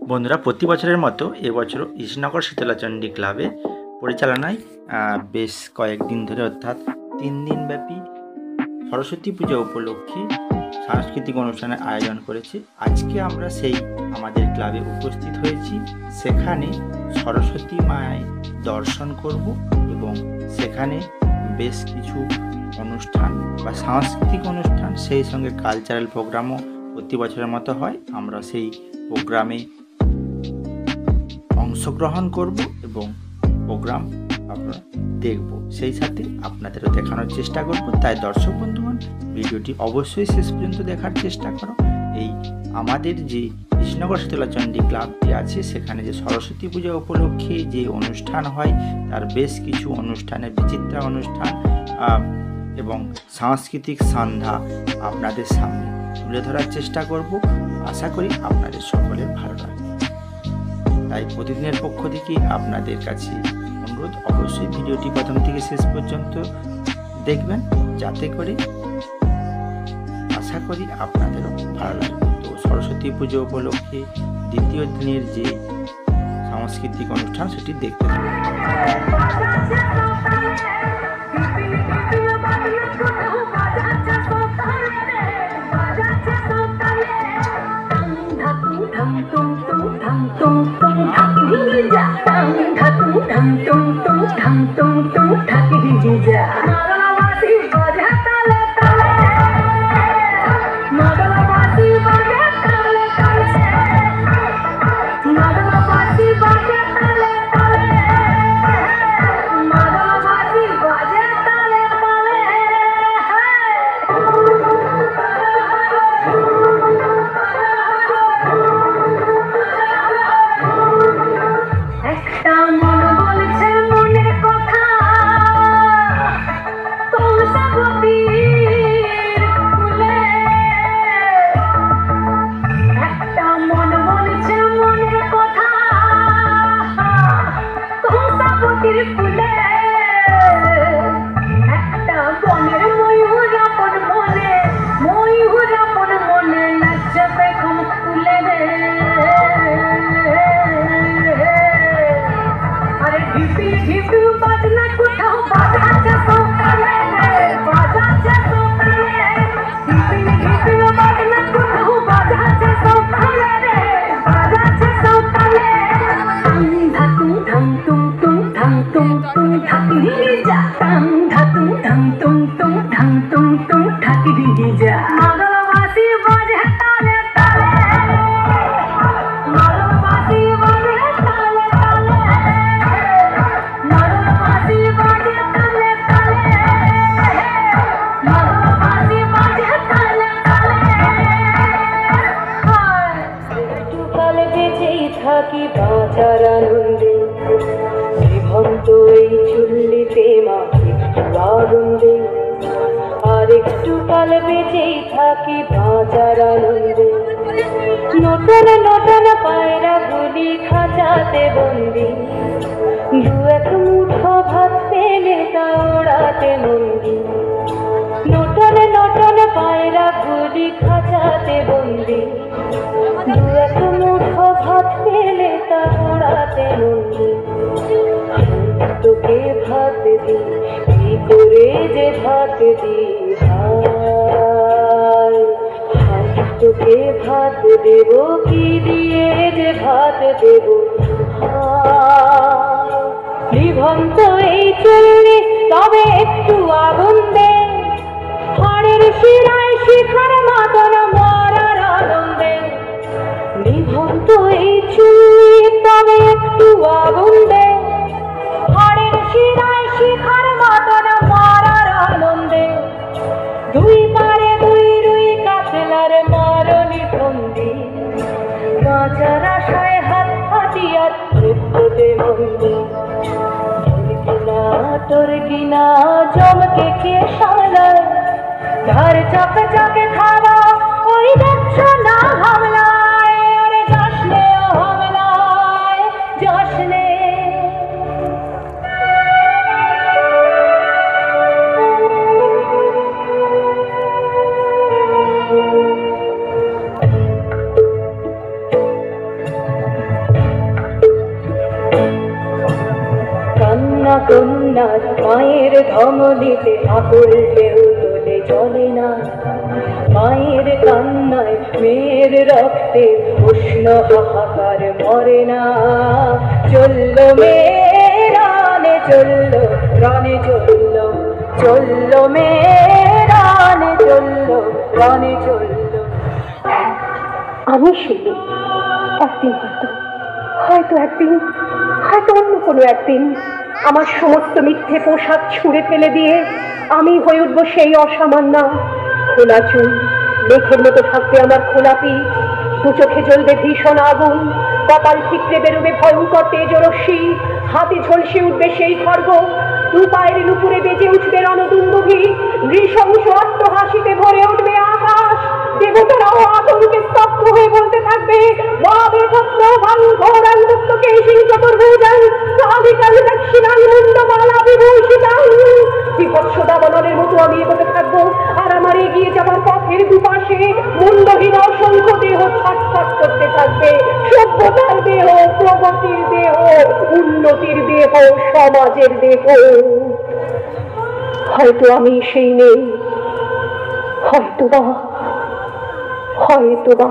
বন্ধুরা, প্রতি বছরের মতো এবছর ইসনগর শীতলাচণ্ডী ক্লাবে পরিচালনায় বেশ কয়েকদিন ধরে অর্থাৎ 3 দিনব্যাপী সরস্বতী পূজা উপলক্ষে সাংস্কৃতিক অনুষ্ঠানের আয়োজন করেছে। আজকে আমরা সেই আমাদের ক্লাবে উপস্থিত হয়েছি। সেখানে সরস্বতী মায়ের দর্শন করব এবং সেখানে বেশ কিছু অনুষ্ঠান বা সাংস্কৃতিক অনুষ্ঠান, সেই সঙ্গে কালচারাল প্রোগ্রামও প্রতি বছরের মতো হয়। আমরা সেই প্রোগ্রামে অংশগ্রহণ করব এবং প্রোগ্রাম আমরা দেখব, সেই সাথে আপনাদেরও দেখানোর চেষ্টা করব। তাই দর্শক বন্ধুগণ, ভিডিওটি অবশ্যই শেষ পর্যন্ত দেখার চেষ্টা করো। এই আমাদের যে ইসনগর শীতলাচণ্ডী ক্লাবটি আছে, সেখানে যে সরস্বতী পূজা উপলক্ষে যে অনুষ্ঠান হয়, তার বেশ কিছু অনুষ্ঠানের বিচিত্রা অনুষ্ঠান এবং সাংস্কৃতিক সন্ধ্যা আপনাদের সামনে তুলে ধরার চেষ্টা করব। আশা করি আপনাদের সকলের ভালো লাগে। তাই প্রতিদিনের পক্ষ থেকে আপনাদের কাছে অনুরোধ, অবশ্যই ভিডিওটি প্রথম থেকে শেষ পর্যন্ত দেখবেন, যাতে করে আশা করি আপনাদেরও ভালো লাগবে। তো সরস্বতী পুজো উপলক্ষে দ্বিতীয় দিনের যে সাংস্কৃতিক অনুষ্ঠান, সেটি দেখতে থাকুন। নটন নটন পায়রা গুলি খাঁচাতে বন্দি, দু এক মুঠো ভাত পেলে তা ওড়াতে মন্দি। নটন নটন পায়রা গুলি খাঁচাতে বন্দি, দু এক মুঠো ভাত পেলে তা ওড়াতে মন্দি। তোকে ভাত দি, কি করে যে ভাত দি, তোকে ভাত দেব, কি দিয়ে যে ভাত দেব। নিভন্ত এই চুল্লি, তবে একটু আগুন দে, হাড়ের শিরায় শিখার মাতন মরার আনন্দে। নিভন্ত এই চুল্লি, তবে একটু আগুন দে, হাড়ের শিরায় শিখার মাতন মরার আনন্দে। দুই পারে দুই রুই কাতলার মারণি বন্দি, বাঁচার আশায় হাত হাতিয়ার মৃত্যুতে বন্দি। তোর কিনা জমকে খেয়ে সামলায়, ধার চকে চকে খাওয়া ওই দেখছো না হামলায়। আরে যাসনে হামলায়, যাসনে। কন্যার মায়ের ধমনীতে আকুল ঢেউ তোলে চলে না, মায়ের কান্নায় মেয়ের রক্তে উষ্ণ হাহাকার মরে না। চলল মেয়ে রানে চলল, রানে চলল, চলল মেয়ে রানে চলল, রানে চলল। আমি শিখি একদিন, হয়তো একদিন, হয়তো অন্য কোনো একদিন আমার সমস্ত মিথ্যে পোশাক ছুঁড়ে ফেলে দিয়ে আমি হয়ে উঠবো সেই অসামান্য। খোলা চুল, মেঘের মতো থাকবে আমার খোলা পিঠ, দু চোখে জ্বলবে ভীষণ আগুন, কপাল ঠিকরে বেরোবে ভয়ঙ্কর তেজরশ্মি, হাতে ঝলসে উঠবে সেই খড়গ, দু পায়ের নুপুরে বেজে উঠবে রণদুন্দুভি, নৃশংস অট্টহাসিতে ভরে উঠবে আকাশ। দেবতারাও আতঙ্কে স্তব্ধ হয়ে বলতে থাকবে, বাবে পত্র ভাঙ ঘোরাং মুক্তকে সিং চতুর্ভুজাং রাধিকাং দক্ষিণাং মুন্ডমালা বিভূষিতাং। বিভৎস দাবানলের মতো আমি এগোতে থাকবো, আর আমার এগিয়ে যাবার পথের দুপাশে মুন্ডহীন অসংখ্য দেহ ছটফট করতে থাকবে। সভ্যতার দেহ, প্রগতির দেহ, উন্নতির দেহ, সমাজের দেহ। হয়তো আমি সেই নেই, হয়তোবা, হয়তোবা।